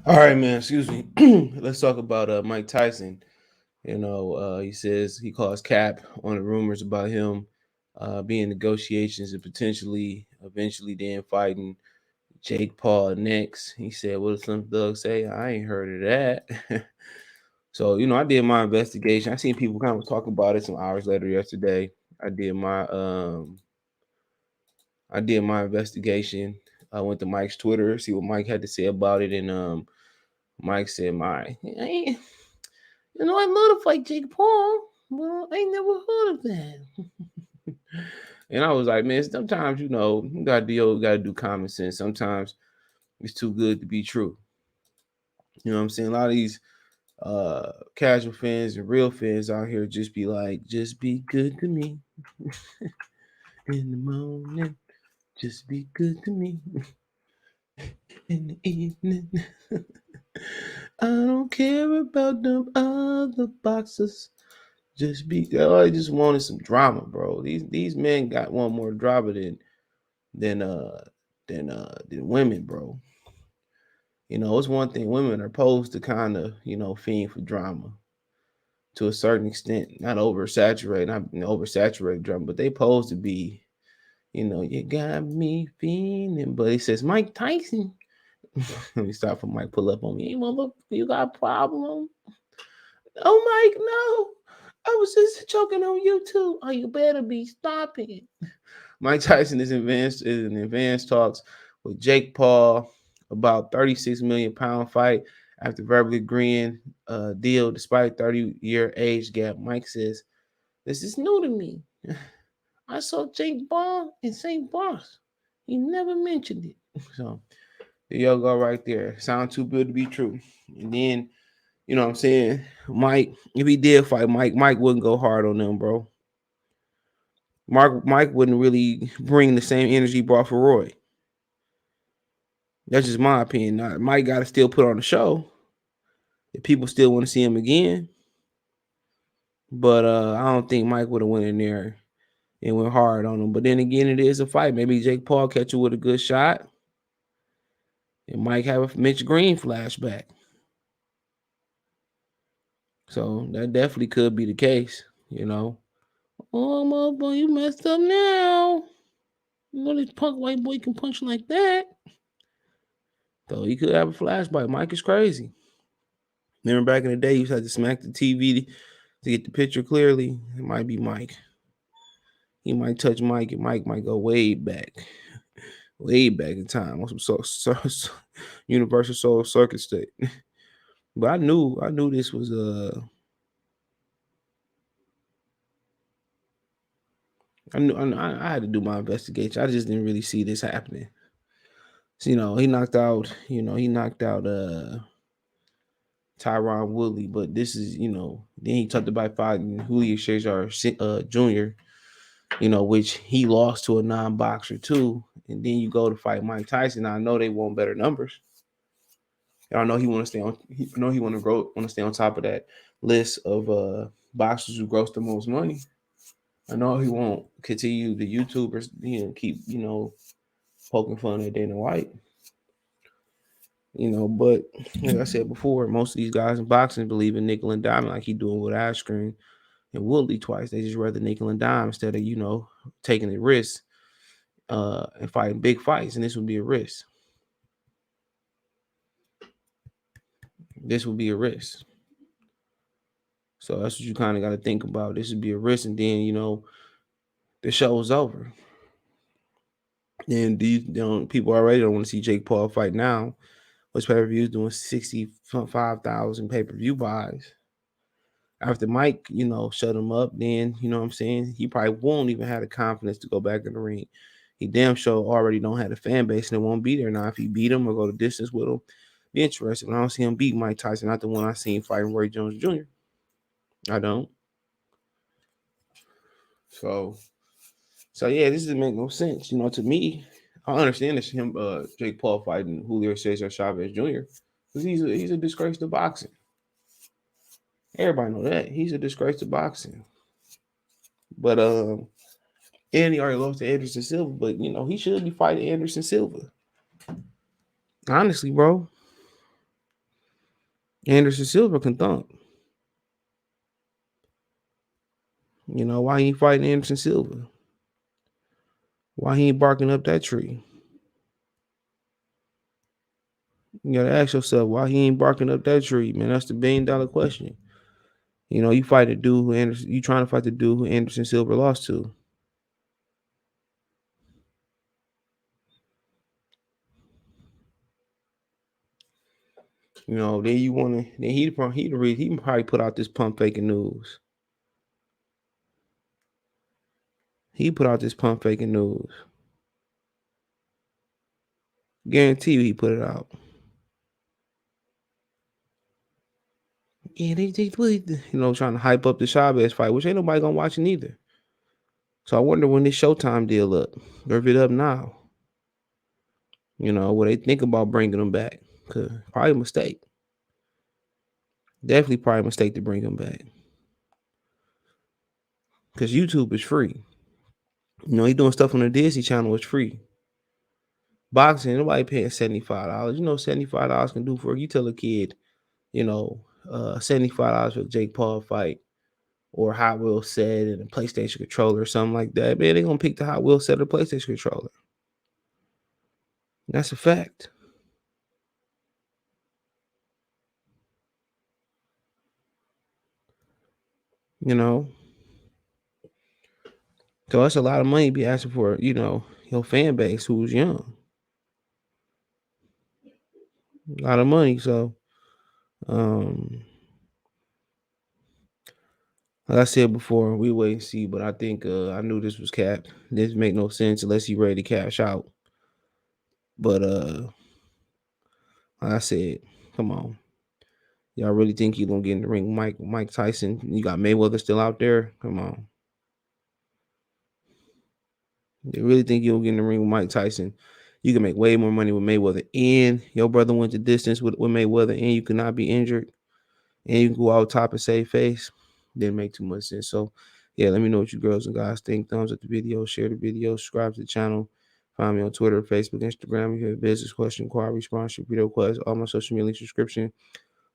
All right, man. Excuse me. Let's talk about Mike Tyson. He says he calls cap on the rumors about him being negotiations and potentially eventually then fighting Jake Paul next. He said, "What did some thugs say? I ain't heard of that." So I did my investigation. I seen people kind of talk about it some hours later yesterday. I did my um I did my investigation. I went to Mike's Twitter, see what Mike had to say about it, and Mike said, I'd love to fight Jake Paul. Well, I ain't never heard of that." And I was like, man, sometimes you gotta do common sense. Sometimes it's too good to be true. You know what I'm saying? A lot of these casual fans and real fans out here just be like, just be good to me in the morning. Just be good to me in the evening. I don't care about them other boxes. Just be. I just wanted some drama, bro. These men got one more drama than uh than women, bro. It's one thing women are supposed to kind of fiend for drama to a certain extent, not oversaturated drama, but they supposed to be. You got me fiending, but it says Mike Tyson. Let me stop for Mike. Pull up on me. Hey, mother, you got a problem? Oh, Mike, no. I was just joking on you too. Oh, you better be stopping. Mike Tyson is in advanced talks with Jake Paul about 36 million pound fight after verbally agreeing deal despite 30-year age gap. Mike says, "This is new to me. I saw Jake Paul in St. Barnes. He never mentioned it." So there you go right there. Sound too good to be true. And then, what I'm saying? Mike, if he did fight Mike wouldn't go hard on them, bro. Mike wouldn't really bring the same energy he brought for Roy. That's just my opinion. Now, Mike got to still put on the show if people still want to see him again. But I don't think Mike would have went in there and went hard on him. But then again, it is a fight. Maybe Jake Paul catch you with a good shot, and Mike have a Mitch Green flashback. So that definitely could be the case. Oh, motherfucker, you messed up now. You know this punk white boy can punch like that. So he could have a flashback. Mike is crazy. Remember back in the day, you used to have to smack the TV to get the picture clearly. It might be Mike. He might touch Mike, and Mike might go way back in time on some Universal Soul Circuit state. But I knew this was I had to do my investigation. I just didn't really see this happening. So, he knocked out Tyron Woodley, but this is then he talked about fighting Julio Cesar Jr. Which he lost to a non-boxer too, and then you go to fight Mike Tyson. I know they want better numbers. I know he want to stay on. I know he want to stay on top of that list of boxers who gross the most money. I know he won't continue the YouTubers, keep poking fun at Dana White. But like I said before, most of these guys in boxing believe in nickel and diamond, like he doing with Askren and Woodley twice. They just rather nickel and dime instead of taking the risk and fighting big fights. And this would be a risk. This would be a risk. So that's what you kind of got to think about. This would be a risk, and then the show is over. And these people already don't want to see Jake Paul fight now, which pay per view is doing 65,000 pay per view buys. After Mike, shut him up, then what I'm saying, he probably won't even have the confidence to go back in the ring. He damn sure already don't have a fan base and it won't be there now. If he beat him or go the distance with him, be interested. But I don't see him beat Mike Tyson, not the one I seen fighting Roy Jones Jr. I don't. So so yeah, this doesn't make no sense. To me, I understand this him Jake Paul fighting Julio Cesar Chavez Jr. because he's a disgrace to boxing. Everybody know that. He's a disgrace to boxing. But and he already lost to Anderson Silva, but he should be fighting Anderson Silva. Honestly, bro. Anderson Silva can thump. You know, why he ain't fighting Anderson Silva? Why he ain't barking up that tree? You gotta ask yourself why he ain't barking up that tree, man. That's the $1 billion question. You know, you fight a dude who Anderson, you trying to fight the dude who Anderson Silva lost to. You know, then you wanna then he probably put out this pump faking news. He put out this pump faking news. Guarantee you he put it out. Yeah, they trying to hype up the Chavez fight, which ain't nobody gonna watch it neither. So I wonder when this Showtime deal up, or if it up now. You know, what they think about bringing them back. Cause probably a mistake. Definitely probably a mistake to bring them back. Cause YouTube is free. You know, he doing stuff on the Disney Channel is free. Boxing, nobody paying $75. You know, $75 can do for you. Tell a kid, you know, $75 for Jake Paul fight or Hot Wheels set and a PlayStation controller or something like that. Man, they gonna pick the Hot Wheels set or PlayStation controller. That's a fact. You know, so that's a lot of money to be asking for. You know, your fan base who's young. A lot of money. So, um, like I said before, we wait and see. But I think I knew this was cap. This make no sense unless he ready to cash out. But like I said, come on. Y'all really think you gonna get in the ring, Mike Tyson? You got Mayweather still out there. Come on. They really think you'll get in the ring with Mike Tyson? You can make way more money with Mayweather, and your brother went the distance with Mayweather, and you cannot be injured, and you can go out top and save face. Didn't make too much sense. So, yeah, let me know what you girls and guys think. Thumbs up the video, share the video, subscribe to the channel. Find me on Twitter, Facebook, Instagram. If you have a business question, inquiry, sponsorship, video requests, all my social media subscription.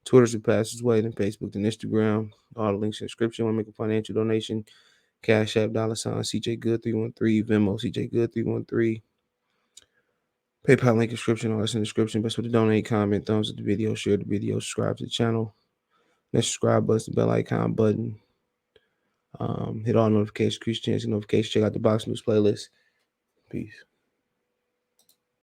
Twitter's the fastest way, then Facebook, then Instagram. All the links in the description. Want to make a financial donation? Cash App, $ CJ Good 313, Venmo CJ Good 313. PayPal link description, all that's in the description. Best way to donate, comment, thumbs up the video, share the video, subscribe to the channel. That subscribe button, the bell icon button. Hit all notifications, increase chance of notifications. Check out the Box News playlist. Peace.